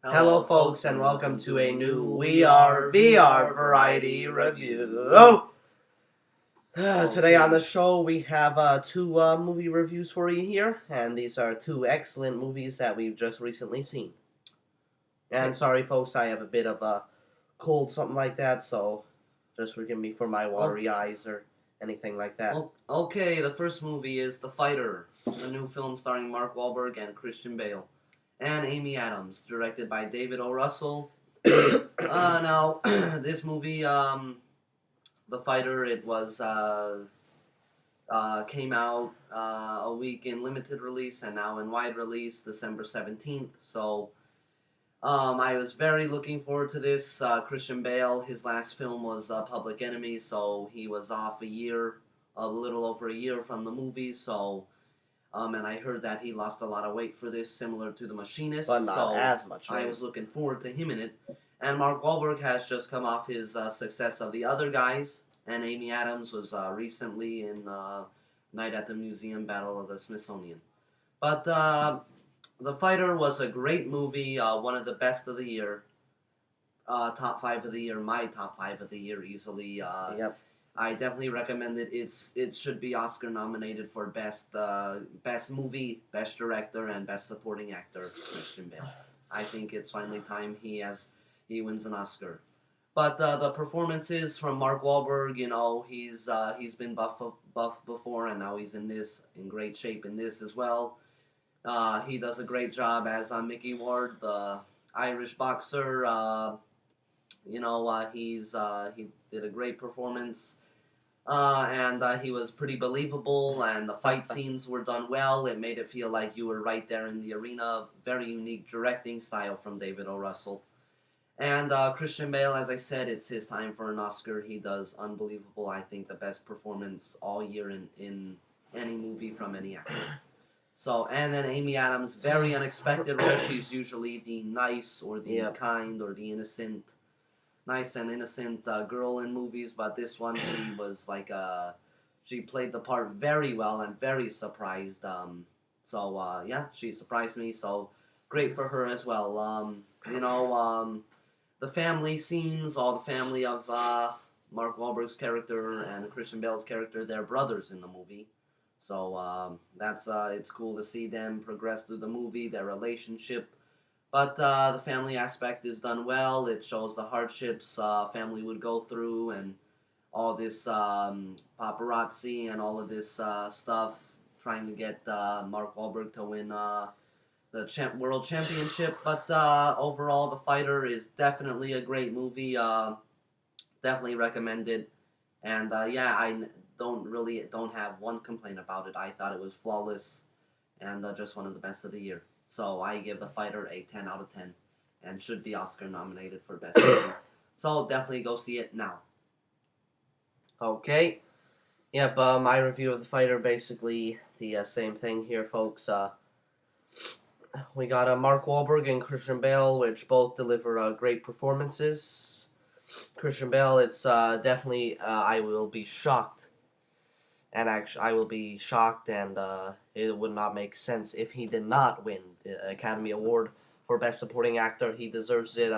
Hello, folks, and welcome to a new We Are VR Variety Review. Oh! Today on the show, we have two movie reviews for you here, and these are two excellent movies that we've just recently seen. And sorry, folks, I have a bit of a cold, something like that, so just forgive me for my watery eyes or anything like that. Okay, the first movie is The Fighter, the new film starring Mark Wahlberg and Christian Bale, and Amy Adams, directed by David O. Russell. Now, this movie, The Fighter, it was came out a week in limited release and now in wide release, December 17th. So, I was very looking forward to this. Christian Bale, his last film was Public Enemy, so he was off a little over a year from the movie. So, and I heard that he lost a lot of weight for this, similar to The Machinist. But not so as much weight. I was looking forward to him in it. And Mark Wahlberg has just come off his success of The Other Guys, and Amy Adams was recently in Night at the Museum, Battle of the Smithsonian. But The Fighter was a great movie, one of the best of the year. Top 5 of the year, my top 5 of the year easily. Yep. I definitely recommend it. It should be Oscar nominated for best movie, best director, and best supporting actor. Christian Bale. I think it's finally time he wins an Oscar. But the performances from Mark Wahlberg, he's been buff before, and now he's in great shape in this as well. He does a great job as Mickey Ward, the Irish boxer. He did a great performance, and he was pretty believable. And the fight scenes were done well. It made it feel like you were right there in the arena. Very unique directing style from David O. Russell. And Christian Bale, as I said, it's his time for an Oscar. He does unbelievable. I think the best performance all year in any movie from any actor. So, and then Amy Adams, very unexpected role. She's usually the nice or the kind or the innocent, nice and innocent girl in movies, but this one she was like she played the part very well and very surprised. She surprised me. So great for her as well. The family scenes, all the family of Mark Wahlberg's character and Christian Bale's character, they're brothers in the movie. So it's cool to see them progress through the movie, their relationship. But the family aspect is done well. It shows the hardships family would go through and all this paparazzi and all of this stuff trying to get Mark Wahlberg to win the world championship. But overall, The Fighter is definitely a great movie. Definitely recommended. And I don't have one complaint about it. I thought it was flawless and just one of the best of the year. So I give The Fighter a 10 out of 10 and should be Oscar nominated for best movie. So definitely go see it now. Okay. Yep, my review of The Fighter, basically the same thing here, folks. We got Mark Wahlberg and Christian Bale, which both deliver great performances. Christian Bale, it's definitely, I will be shocked. And actually, I will be shocked, and it would not make sense if he did not win the Academy Award for Best Supporting Actor. He deserves it.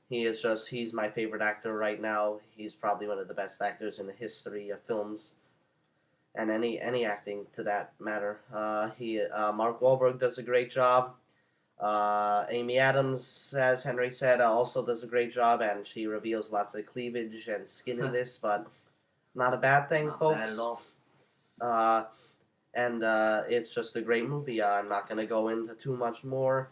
He's my favorite actor right now. He's probably one of the best actors in the history of films, and any acting to that matter. Mark Wahlberg does a great job. Amy Adams, as Henry said, also does a great job, and she reveals lots of cleavage and skin in this, but not a bad thing, Not folks. bad at all. And it's just a great movie. I'm not going to go into too much more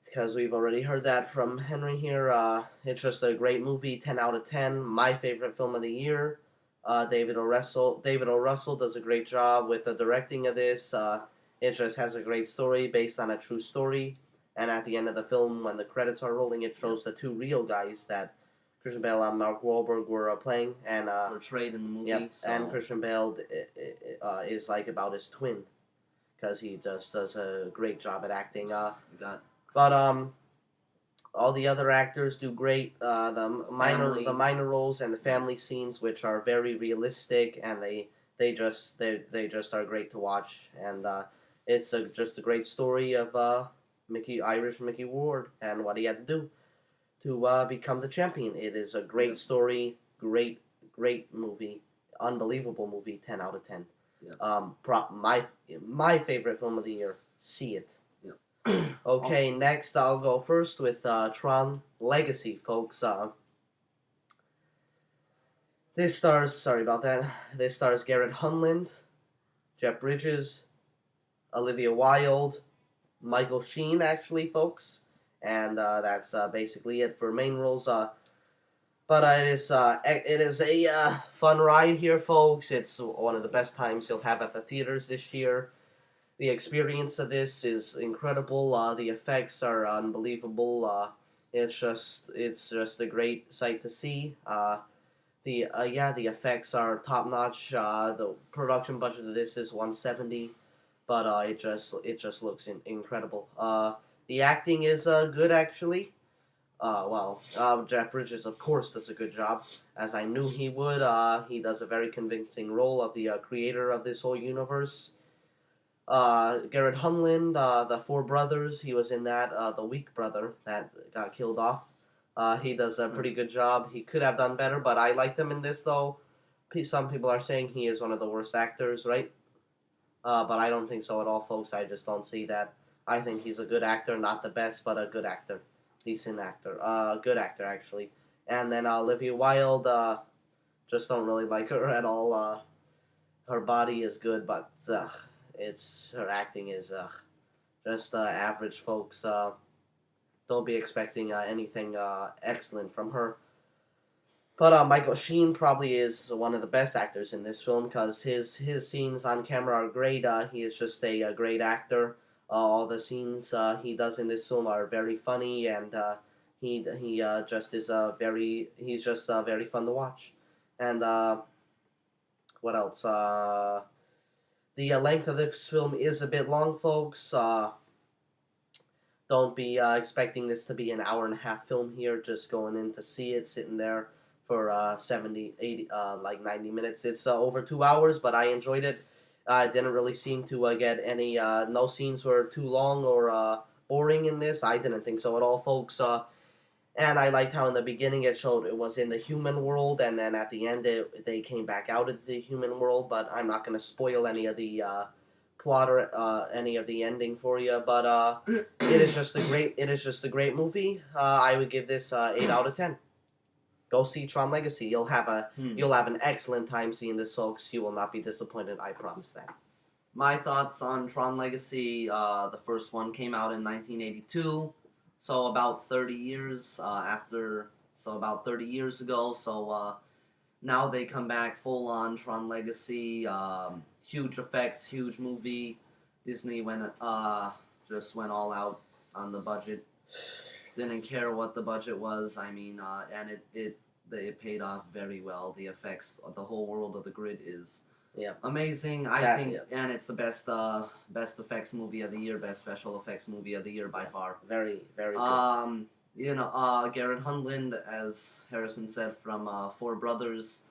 because we've already heard that from Henry here. It's just a great movie, 10 out of 10. My favorite film of the year. David O. Russell does a great job with the directing of this. It just has a great story based on a true story. And at the end of the film, when the credits are rolling, it shows the two real guys that Christian Bale and Mark Wahlberg were playing, and portrayed in the movie. Yep, and Christian Bale is like about his twin, because he just does a great job at acting. But all the other actors do great. The minor roles and the family scenes, which are very realistic, and they just are great to watch. And it's just a great story of Irish Mickey Ward, and what he had to do to become the champion. It is a great story, great movie, unbelievable movie. 10 out of 10. Yeah. My favorite film of the year. See it. Yeah. Okay, next I'll go first with Tron Legacy, folks. This stars. Sorry about that. This stars Garrett Hunland, Jeff Bridges, Olivia Wilde, Michael Sheen, actually, folks. And that's basically it for main roles. But it is a fun ride here, folks. It's one of the best times you'll have at the theaters this year. The experience of this is incredible. The effects are unbelievable. It's just a great sight to see. The effects are top notch. The production budget of this is 170, but it just looks incredible. The acting is good, actually. Jeff Bridges, of course, does a good job, as I knew he would. He does a very convincing role of the creator of this whole universe. Garrett Hunland, the four brothers, he was in that, the weak brother that got killed off. He does a pretty good job. He could have done better, but I liked him in this, though. Some people are saying he is one of the worst actors, right? But I don't think so at all, folks. I just don't see that. I think he's a good actor, not the best, but a good actor. Decent actor. Good actor, actually. And then Olivia Wilde, just don't really like her at all. Her body is good, but her acting is just average, folks. Don't be expecting anything excellent from her. But Michael Sheen probably is one of the best actors in this film because his scenes on camera are great. He is just a great actor. All the scenes he does in this film are very funny, and he just is he's just very fun to watch. And what else? The length of this film is a bit long, folks. Don't be expecting this to be an hour and a half film here. Just going in to see it, sitting there for 70, 80, like 90 minutes. It's over 2 hours, but I enjoyed it. It didn't really seem to get any, no scenes were too long or boring in this. I didn't think so at all, folks. And I liked how in the beginning it showed it was in the human world, and then at the end they came back out of the human world. But I'm not going to spoil any of the plot or any of the ending for you. But it is just a great movie. I would give this 8 out of 10. Go see Tron Legacy. You'll have an excellent time seeing this, folks. You will not be disappointed. I promise that. My thoughts on Tron Legacy. The first one came out in 1982, so about 30 years after. So about 30 years ago. So now they come back full on Tron Legacy. Huge effects, huge movie. Disney just went all out on the budget. Didn't care what the budget was. I mean, and it paid off very well. The effects, the whole world of the grid is amazing. I think, and it's the best effects movie of the year, best special effects movie of the year by far. Very, very good. Garrett Hunland, as Harrison said, from Four Brothers.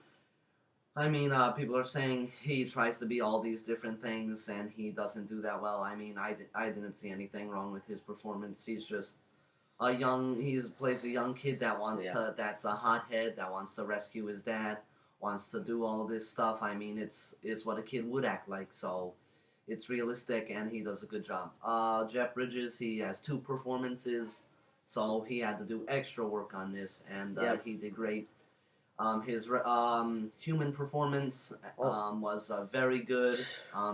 I mean, people are saying he tries to be all these different things, and he doesn't do that well. I mean, I didn't see anything wrong with his performance. He's just he plays a young kid that that's a hothead, that wants to rescue his dad, wants to do all this stuff. I mean, it's what a kid would act like, so it's realistic, and he does a good job. Jeff Bridges, he has 2 performances, so he had to do extra work on this, and he did great. His human performance was very good,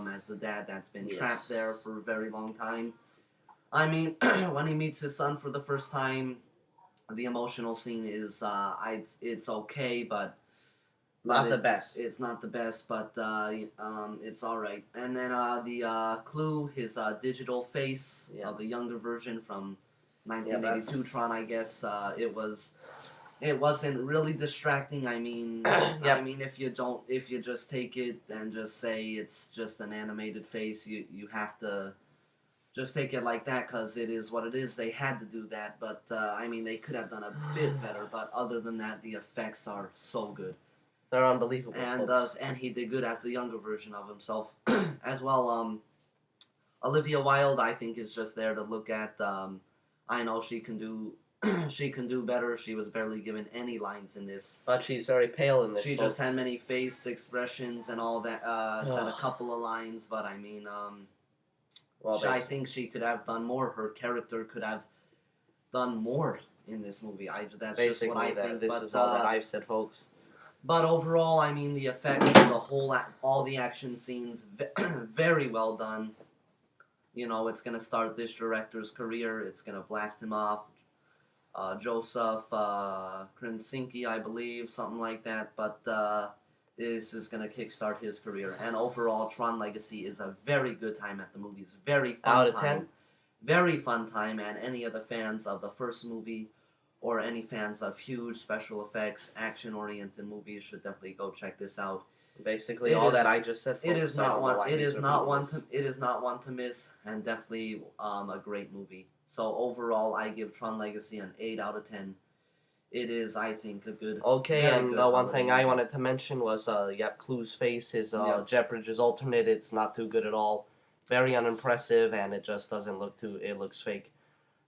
as the dad that's been trapped there for a very long time. I mean, when he meets his son for the first time, the emotional scene is it's okay, but not the best. It's not the best, but it's all right. And then the Clue, his digital face of the younger version from 1982 Tron, I guess it wasn't really distracting. I mean, I mean, if you just take it and just say it's just an animated face, you have to just take it like that because it is what it is. They had to do that, but I mean, they could have done a bit better. But other than that, the effects are so good. They're unbelievable. And he did good as the younger version of himself as well. Olivia Wilde, I think, is just there to look at. I know she can do. She can do better. She was barely given any lines in this. But she's very pale in this. She folks. just had many face expressions and all that. Said a couple of lines, but I mean, well, I think she could have done more. Her character could have done more in this movie. That's basically just what I think. This is all that I've said, folks. But overall, I mean, the effects, the whole, all the action scenes, very well done. You know, it's gonna start this director's career. It's gonna blast him off. Joseph Krasinski, I believe, something like that. But this is gonna kickstart his career. And overall, Tron Legacy is a very good time at the movies. Very fun out of time. 10. Very fun time, and any of the fans of the first movie, or any fans of huge special effects, action-oriented movies, should definitely go check this out. Basically, all that I just said. Folks. It is not one. It is not one. It is not one to miss, and definitely a great movie. So overall, I give Tron Legacy an 8 out of 10. It is, I think, a good. Okay, and the one thing I wanted to mention was, Clue's face is Jeff Bridges' alternate. It's not too good at all. Very unimpressive, and it just doesn't look too. It looks fake.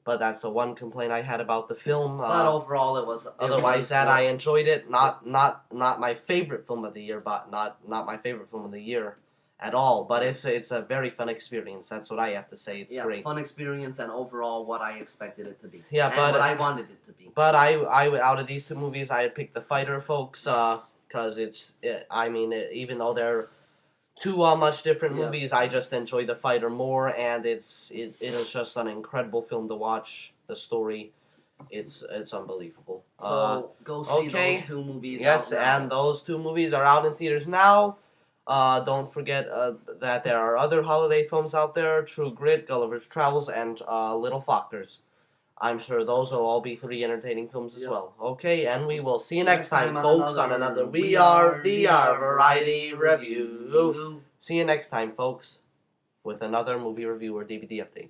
But that's the one complaint I had about the film. But overall, it was. Otherwise, I enjoyed it. Not my favorite film of the year, but not my favorite film of the year at all. But it's a very fun experience. That's what I have to say. It's great. Fun experience, and overall, what I expected it to be. Yeah, but what I wanted it to be. But I out of these two movies, I would pick The Fighter, folks, because even though they're two much different movies, I just enjoy The Fighter more, and it is just an incredible film to watch. The story, it's unbelievable. So go see those two movies. Yes, and those two movies are out in theaters now. Don't forget that there are other holiday films out there: True Grit, Gulliver's Travels, and Little Fockers. I'm sure those will all be 3 entertaining films as well. Okay, and we will see you next time, folks, on another We Are VR Variety Review. See you next time, folks, with another movie review or DVD update.